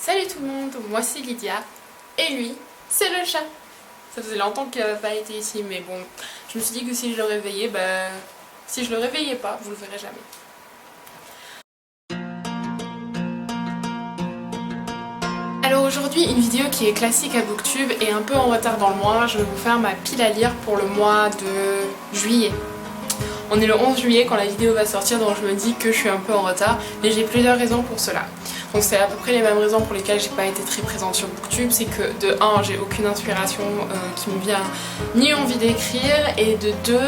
Salut tout le monde, moi c'est Lydia et lui c'est le chat. Ça faisait longtemps qu'il n'avait pas été ici mais bon, je me suis dit que si je le réveillais, si je le réveillais pas, vous le verrez jamais. Alors aujourd'hui une vidéo qui est classique à Booktube et un peu en retard dans le mois. Je vais vous faire ma pile à lire pour le mois de juillet. On est le 11 juillet quand la vidéo va sortir, donc je me dis que je suis un peu en retard, mais j'ai plusieurs raisons pour cela. Donc c'est à peu près les mêmes raisons pour lesquelles j'ai pas été très présente sur Booktube, c'est que de 1 j'ai aucune inspiration qui me vient ni envie d'écrire, et de 2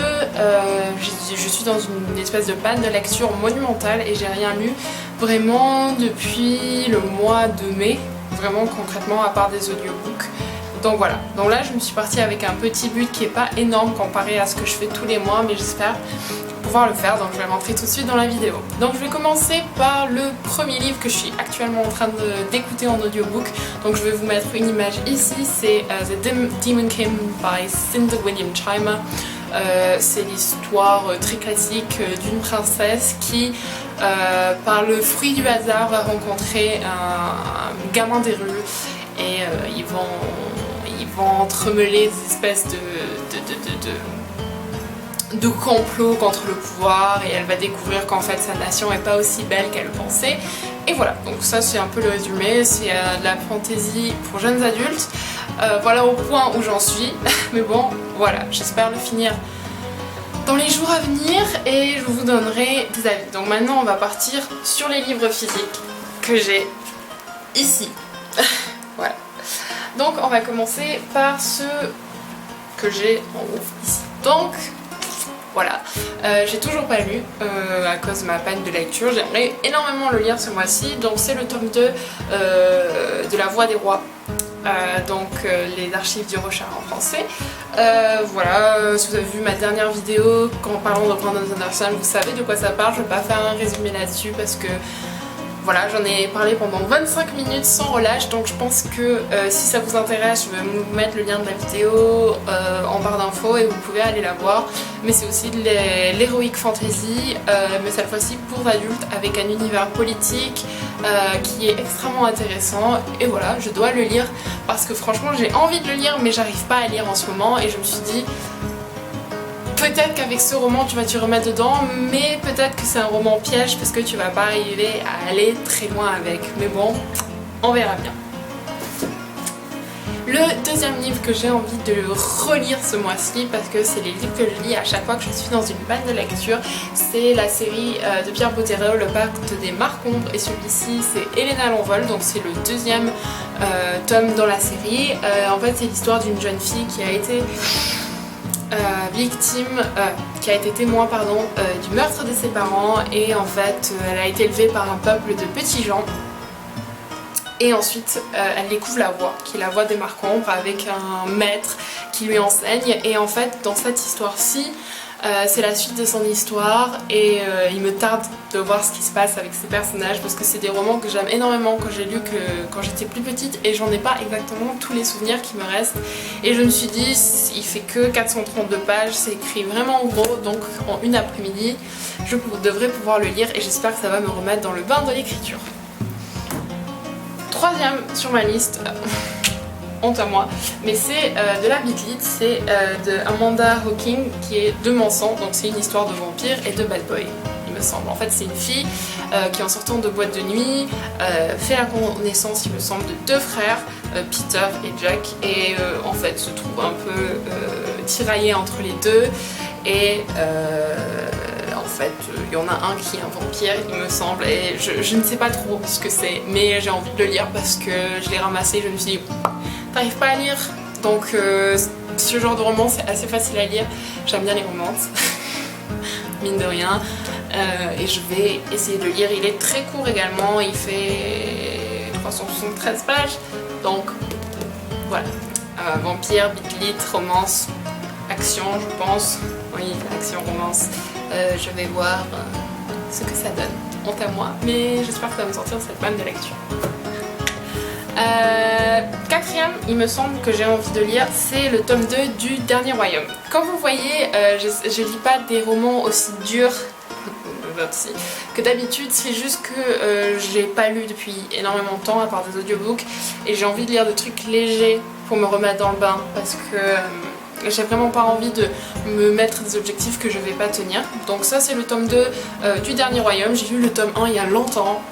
je suis dans une espèce de panne de lecture monumentale et j'ai rien lu vraiment depuis le mois de mai, vraiment concrètement à part des audiobooks. Donc voilà, donc là je me suis partie avec un petit but qui est pas énorme comparé à ce que je fais tous les mois, mais j'espère pouvoir le faire, donc je vais rentrer tout de suite dans la vidéo. Donc je vais commencer par le premier livre que je suis actuellement en train d'écouter en audiobook. Donc je vais vous mettre une image ici, c'est The Demon King by Cynda William Chimer. C'est l'histoire très classique d'une princesse qui, par le fruit du hasard, va rencontrer un gamin des rues et ils vont entremêler des espèces de complot contre le pouvoir, et elle va découvrir qu'en fait sa nation n'est pas aussi belle qu'elle pensait. Et voilà, donc ça c'est un peu le résumé, c'est de la fantasy pour jeunes adultes. Voilà au point où j'en suis, mais bon voilà, j'espère le finir dans les jours à venir et je vous donnerai des avis. Donc maintenant on va partir sur les livres physiques que j'ai ici. Voilà. Donc on va commencer par ceux que j'ai en haut ici. Donc voilà, j'ai toujours pas lu à cause de ma panne de lecture. J'aimerais énormément le lire ce mois-ci. Donc c'est le tome 2 de La Voix des Rois. Les archives du Rochard en français. Voilà, si vous avez vu ma dernière vidéo en parlant de Brandon Sanderson, vous savez de quoi ça parle. Je vais pas faire un résumé là-dessus parce que voilà, j'en ai parlé pendant 25 minutes sans relâche, donc je pense que si ça vous intéresse, je vais vous mettre le lien de la vidéo en barre d'infos et vous pouvez aller la voir. Mais c'est aussi de l'heroic fantasy, mais cette fois-ci pour adultes, avec un univers politique qui est extrêmement intéressant. Et voilà, je dois le lire parce que franchement j'ai envie de le lire, mais j'arrive pas à lire en ce moment, et je me suis dit peut-être qu'avec ce roman tu vas t'y remettre dedans, mais peut-être que c'est un roman piège parce que tu vas pas arriver à aller très loin avec. Mais bon, on verra bien. Le deuxième livre que j'ai envie de relire ce mois-ci, parce que c'est les livres que je lis à chaque fois que je suis dans une panne de lecture, c'est la série de Pierre Bottero, Le Pacte des Marcombres, et celui-ci c'est Helena l'Envol, donc c'est le deuxième tome dans la série. En fait c'est l'histoire d'une jeune fille qui a été qui a été témoin du meurtre de ses parents, et en fait elle a été élevée par un peuple de petits gens, et ensuite elle découvre la voix qui est la voix des Marcombres avec un maître qui lui enseigne. Et en fait dans cette histoire-ci c'est la suite de son histoire, et il me tarde de voir ce qui se passe avec ces personnages parce que c'est des romans que j'aime énormément, que j'ai lus quand j'étais plus petite, et j'en ai pas exactement tous les souvenirs qui me restent. Et je me suis dit, il fait que 432 pages, c'est écrit vraiment gros, donc en une après-midi je devrais pouvoir le lire, et j'espère que ça va me remettre dans le bain de l'écriture. Troisième sur ma liste, honte à moi, mais c'est de la Bit Lit, c'est de Amanda Hawking qui est de Mansan, donc c'est une histoire de vampire et de bad boy, il me semble. En fait c'est une fille qui, en sortant de boîte de nuit, fait la connaissance, il me semble, de deux frères, Peter et Jack, et en fait se trouve un peu tiraillée entre les deux, et en fait il y en a un qui est un vampire il me semble, et je ne sais pas trop ce que c'est, mais j'ai envie de le lire parce que je l'ai ramassé, je me suis dit t'arrives pas à lire, donc ce genre de roman c'est assez facile à lire, j'aime bien les romances mine de rien, et je vais essayer de le lire. Il est très court également, il fait 373 pages, donc voilà. Vampire, Bit Lit, romance, action je pense, oui action, romance, je vais voir ce que ça donne, honte à moi, mais j'espère que ça va me sortir de cette panne de lecture. Quatrième, il me semble que j'ai envie de lire, c'est le tome 2 du Dernier Royaume. Comme vous voyez, je lis pas des romans aussi durs anecdote aussi, que d'habitude c'est juste que j'ai pas lu depuis énormément de temps à part des audiobooks et j'ai envie de lire des trucs légers pour me remettre dans le bain parce que j'ai vraiment pas envie de me mettre des objectifs que je vais pas tenir. Donc ça c'est le tome 2 du Dernier Royaume. J'ai lu le tome 1 il y a longtemps.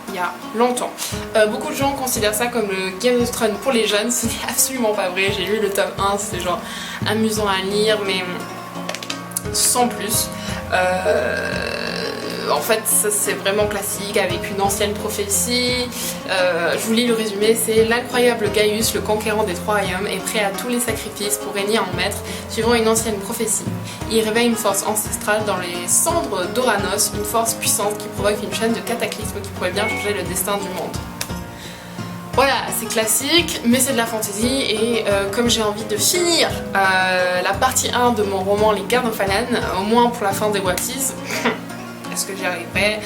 Beaucoup de gens considèrent ça comme le Game of Thrones pour les jeunes. Ce n'est absolument pas vrai. J'ai lu le tome 1, c'est genre amusant à lire mais sans plus. En fait c'est vraiment classique avec une ancienne prophétie. Je vous lis le résumé, c'est l'incroyable Gaius, le conquérant des trois royaumes, est prêt à tous les sacrifices pour régner en maître suivant une ancienne prophétie. Il réveille une force ancestrale dans les cendres d'Oranos, une force puissante qui provoque une chaîne de cataclysmes qui pourrait bien changer le destin du monde. Voilà, c'est classique, mais c'est de la fantasy et comme j'ai envie de finir la partie 1 de mon roman Les Gardes of Alan, au moins pour la fin des Watties, est-ce que j'y arriverai?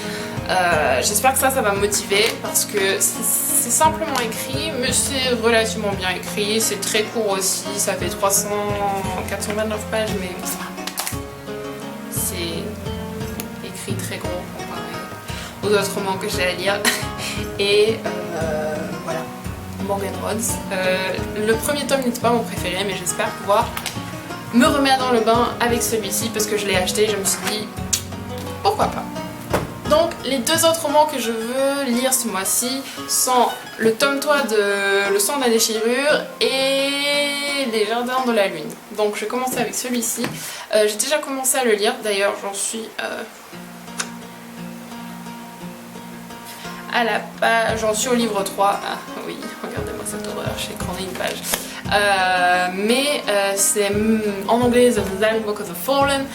J'espère que ça va me motiver parce que c'est simplement écrit, mais c'est relativement bien écrit, c'est très court aussi, ça fait 429 pages, mais c'est écrit très gros comparé aux autres romans que j'ai à lire. Et voilà, Morgan Rhodes. Le premier tome n'était pas mon préféré, mais j'espère pouvoir me remettre dans le bain avec celui-ci parce que je l'ai acheté, je me suis dit pourquoi pas. Donc les deux autres romans que je veux lire ce mois-ci sont le tome 3 de Le sang de la déchirure et Les Jardins de la Lune. Donc je vais commencer avec celui-ci. J'ai déjà commencé à le lire, d'ailleurs j'en suis à la page, j'en suis au livre 3. Ah oui, regardez-moi cette horreur, j'ai écrané une page. C'est en anglais The Silent Book of the Fallen,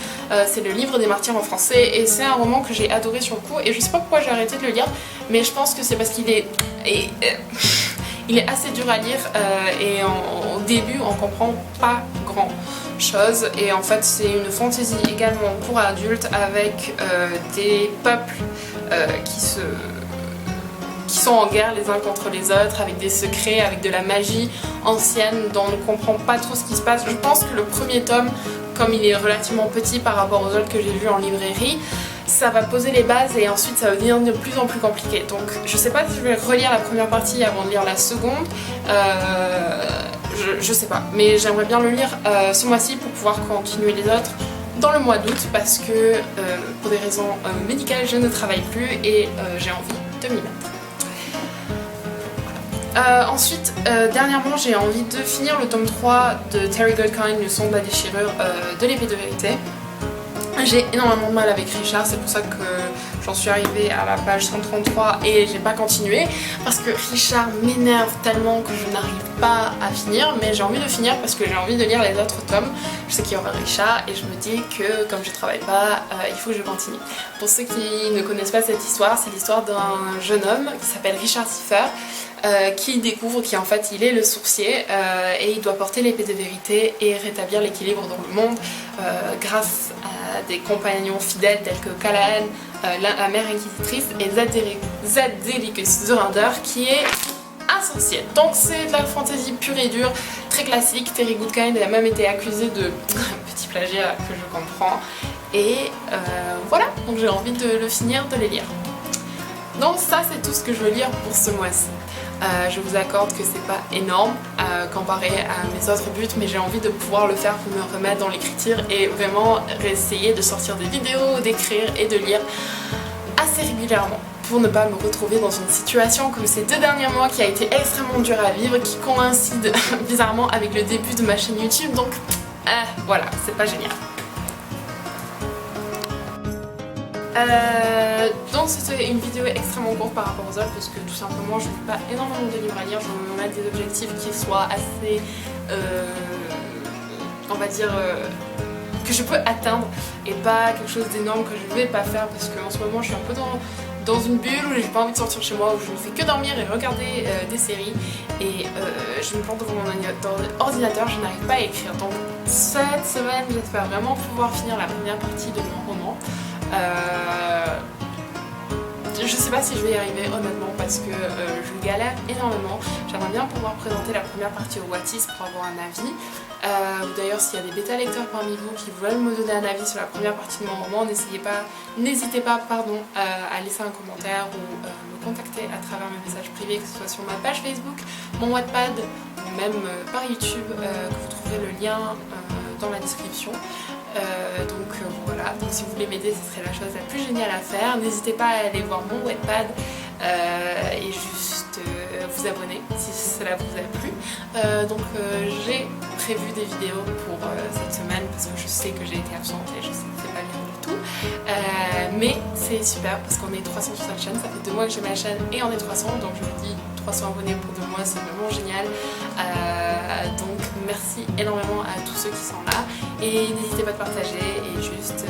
c'est le livre des martyrs en français et c'est un roman que j'ai adoré sur le coup et je sais pas pourquoi j'ai arrêté de le lire, mais je pense que c'est parce qu'il est, il est assez dur à lire et au début on comprend pas grand chose et en fait c'est une fantasy également pour adultes avec des peuples qui sont en guerre les uns contre les autres, avec des secrets, avec de la magie ancienne dont on ne comprend pas trop ce qui se passe. Je pense que le premier tome, comme il est relativement petit par rapport aux autres que j'ai vus en librairie, ça va poser les bases et ensuite ça va devenir de plus en plus compliqué. Donc je sais pas si je vais relire la première partie avant de lire la seconde, je sais pas, mais j'aimerais bien le lire ce mois-ci pour pouvoir continuer les autres dans le mois d'août parce que pour des raisons médicales je ne travaille plus et j'ai envie de m'y mettre. Ensuite, dernièrement j'ai envie de finir le tome 3 de Terry Goldkind, Le son de la déchirure de l'épée de vérité. J'ai énormément de mal avec Richard, c'est pour ça que j'en suis arrivée à la page 133 et j'ai pas continué parce que Richard m'énerve tellement que je n'arrive pas à finir, mais j'ai envie de finir parce que j'ai envie de lire les autres tomes. Je sais qu'il y aura Richard et je me dis que comme je travaille pas, il faut que je continue. Pour ceux qui ne connaissent pas cette histoire, c'est l'histoire d'un jeune homme qui s'appelle Richard Cipher qui découvre qu'en fait il est le sourcier et il doit porter l'épée de vérité et rétablir l'équilibre dans le monde grâce à des compagnons fidèles tels que Callahan, la mère inquisitrice, et Zadelicus Zorander qui est un sorcier. Donc c'est de la fantasy pure et dure, très classique. Terry Goldkind a même été accusé de petit plagiat que je comprends et voilà, donc j'ai envie de le finir, de les lire. Donc ça c'est tout ce que je veux lire pour ce mois-ci. Je vous accorde que c'est pas énorme comparé à mes autres buts, mais j'ai envie de pouvoir le faire pour me remettre dans l'écriture et vraiment essayer de sortir des vidéos, d'écrire et de lire assez régulièrement pour ne pas me retrouver dans une situation comme ces 2 derniers mois qui a été extrêmement dur à vivre, qui coïncide bizarrement avec le début de ma chaîne YouTube, donc voilà, c'est pas génial. Donc c'était une vidéo extrêmement courte par rapport aux autres parce que tout simplement je n'ai pas énormément de livres à lire, je veux me mettre des objectifs qui soient assez, on va dire, que je peux atteindre et pas quelque chose d'énorme que je vais pas faire parce qu'en ce moment je suis un peu dans une bulle où j'ai pas envie de sortir chez moi, où je ne fais que dormir et regarder des séries et je me plante devant mon ordinateur, je n'arrive pas à écrire. Donc cette semaine j'espère vraiment pouvoir finir la première partie de mon roman. Je sais pas si je vais y arriver honnêtement parce que je galère énormément. J'aimerais bien pouvoir présenter la première partie au Watties pour avoir un avis. Ou d'ailleurs s'il y a des bêta lecteurs parmi vous qui veulent me donner un avis sur la première partie de mon roman, n'hésitez pas à laisser un commentaire ou me contacter à travers mes messages privés, que ce soit sur ma page Facebook, mon Wattpad ou même par YouTube, que vous trouverez le lien dans la description. Voilà, donc si vous voulez m'aider, ce serait la chose la plus géniale à faire. N'hésitez pas à aller voir mon Wattpad et juste vous abonner si cela vous a plu. J'ai prévu des vidéos pour cette semaine parce que je sais que j'ai été absente et je sais que c'est pas bien du tout. Mais c'est super parce qu'on est 300 sur cette chaîne, ça fait 2 mois que j'ai ma chaîne et on est 300, donc je vous dis 300 abonnés pour 2 mois, c'est vraiment génial. Donc merci énormément à tous ceux qui sont là et n'hésitez pas à partager et j'espère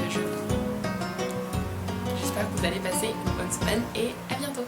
que vous allez passer une bonne semaine et à bientôt.